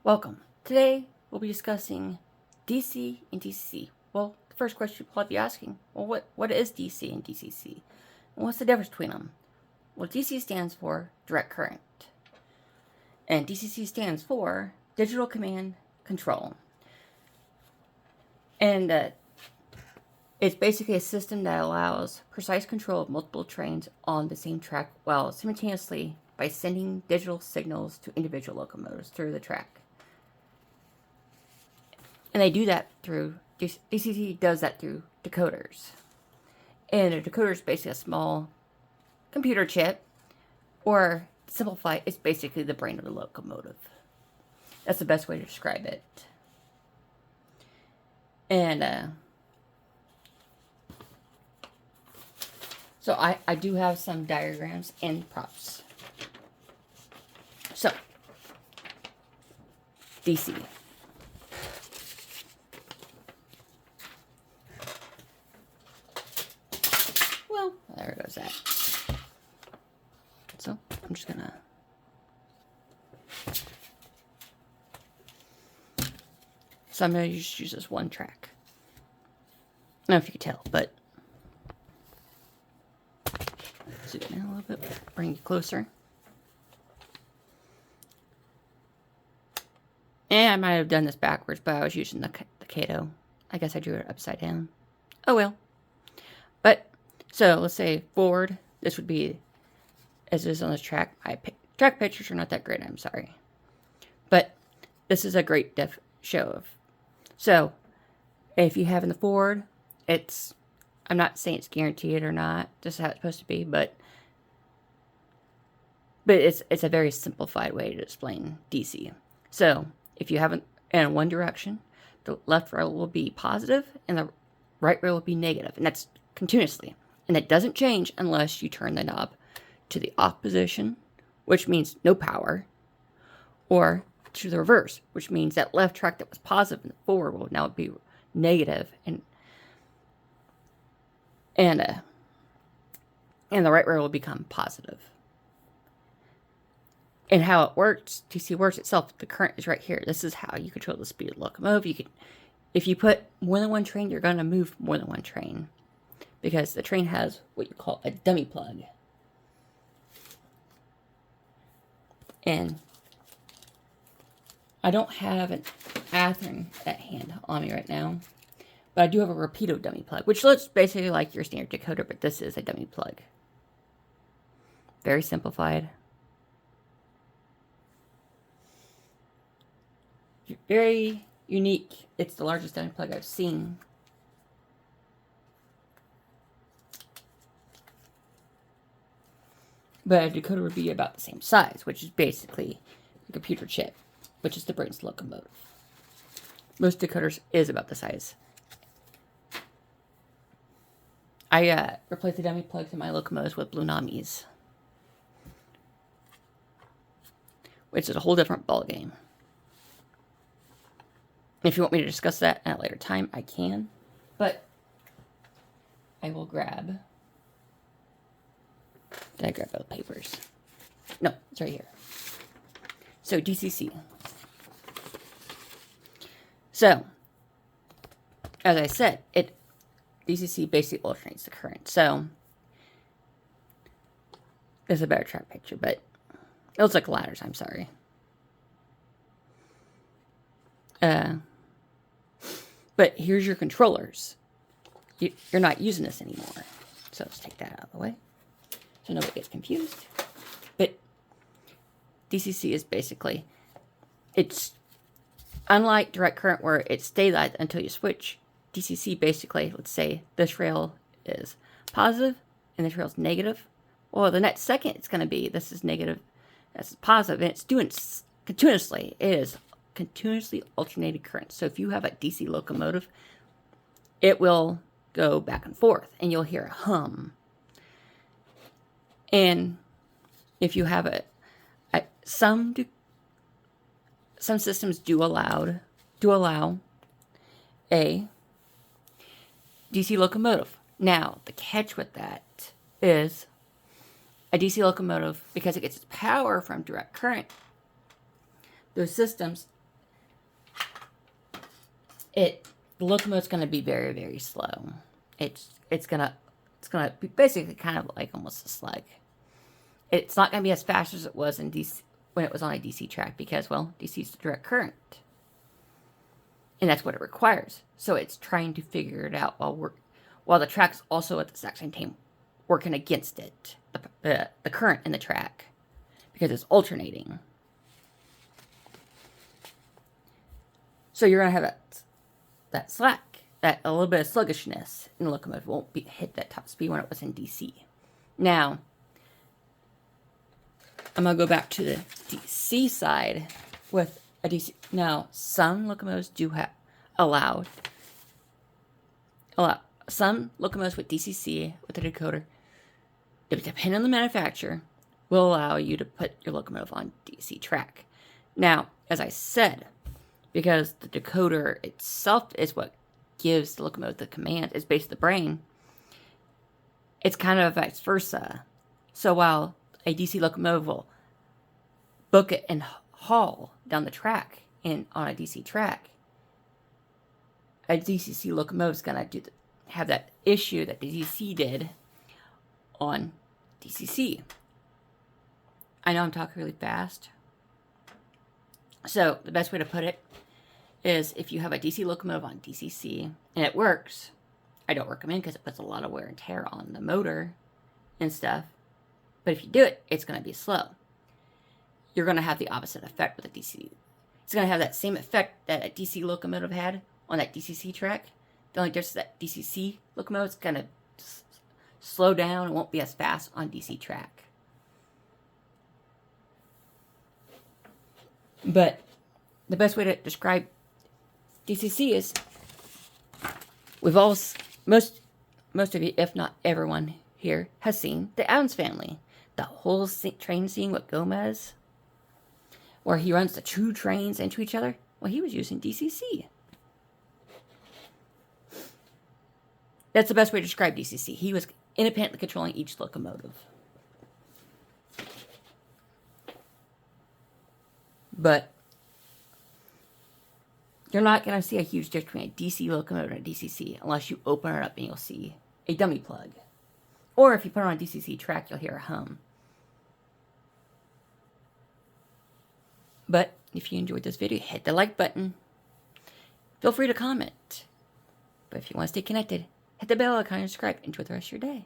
Welcome. Today we'll be discussing DC and DCC. Well, the first question you'll probably be asking, well, what is DC and DCC? And what's the difference between them? Well, DC stands for direct current, and DCC stands for digital command control. And it's basically a system that allows precise control of multiple trains on the same track while simultaneously by sending digital signals to individual locomotives through the track. And they do that through, DCC does that through decoders. And a decoder is basically a small computer chip, or to simplify, it's basically the brain of the locomotive. That's the best way to describe it. And so I do have some diagrams and props. So, DC. Well, there goes that. So, I'm just gonna... So I'm gonna just use this one track. I don't know if you can tell, but... zoom in a little bit, bring you closer. And I might have done this backwards, but I was using the Kato. I guess I drew it upside down. Oh well. But, so let's say forward. This would be, as it is on this track. My track pictures are not that great, I'm sorry. But this is a great show of. So, if you have in the forward, it's, I'm not saying it's guaranteed or not. This is how it's supposed to be, but it's a very simplified way to explain DC. So, if you have it in one direction, the left rail will be positive and the right rail will be negative, and that's continuously. And that doesn't change unless you turn the knob to the off position, which means no power, or to the reverse, which means that left track that was positive in the forward will now be negative, and the right rail will become positive. And how it works, DC works itself, the current is right here. This is how you control the speed of the locomotive. You can, if you put more than one train, you're going to move more than one train. Because the train has what you call a dummy plug. And I don't have an Athearn at hand on me right now. But I do have a Rapido dummy plug, which looks basically like your standard decoder, but this is a dummy plug. Very simplified. Very unique. It's the largest dummy plug I've seen. But a decoder would be about the same size, which is basically a computer chip, which is the brains of the locomotive. Most decoders is about the size. I replaced the dummy plugs in my locomotives with Blue Namis, which is a whole different ballgame. If you want me to discuss that at a later time, I can. But I will grab... Did I grab both papers? No, it's right here. So, DCC. So, as I said, DCC basically alternates the current. So, this is a better track picture, but it looks like ladders, I'm sorry. But here's your controllers. You're not using this anymore. So let's take that out of the way, so nobody gets confused. But DCC is basically, it's unlike direct current where it stays like until you switch. DCC basically, let's say this rail is positive and this rail is negative. Well, the next second it's going to be, this is negative, this is positive, and it's doing continuously. It is continuously alternating current. So if you have a DC locomotive, it will go back and forth and you'll hear a hum. And if you have some systems do allow a DC locomotive. Now, the catch with that is a DC locomotive, because it gets its power from direct current, those systems The locomotive's going to be very, very slow. It's gonna be basically kind of like almost a slug. It's not going to be as fast as it was in DC when it was on a DC track because, well, DC is the direct current, and that's what it requires. So it's trying to figure it out while the track's also at the exact same time working against it, the current in the track, because it's alternating. So you're going to have that slack, that a little bit of sluggishness in the locomotive. Won't hit that top speed when it was in DC. Now, I'm going to go back to the DC side with a DC. Now, some locomotives do allow some locomotives with DCC, with the decoder, depending on the manufacturer, will allow you to put your locomotive on DC track. Now, as I said, because the decoder itself is what gives the locomotive the command, it's based on the brain, it's kind of vice versa. So while a DC locomotive will book it and haul down the track on a DC track, a DCC locomotive is going to have that issue that the DC did on DCC. I know I'm talking really fast. So the best way to put it is if you have a DC locomotive on DCC and it works, I don't recommend because it puts a lot of wear and tear on the motor and stuff. But if you do it, it's going to be slow. You're going to have the opposite effect with a DC. It's going to have that same effect that a DC locomotive had on that DCC track. The only difference is that DCC locomotive is going to slow down and won't be as fast on DC track. But the best way to describe DCC is most of you, if not everyone here, has seen the Addams Family. The whole train scene with Gomez, where he runs the two trains into each other. Well, he was using DCC. That's the best way to describe DCC. He was independently controlling each locomotive. But you're not going to see a huge difference between a DC locomotive and a DCC unless you open it up and you'll see a dummy plug. Or if you put it on a DCC track, you'll hear a hum. But if you enjoyed this video, hit the like button. Feel free to comment. But if you want to stay connected, hit the bell icon and subscribe. Enjoy the rest of your day.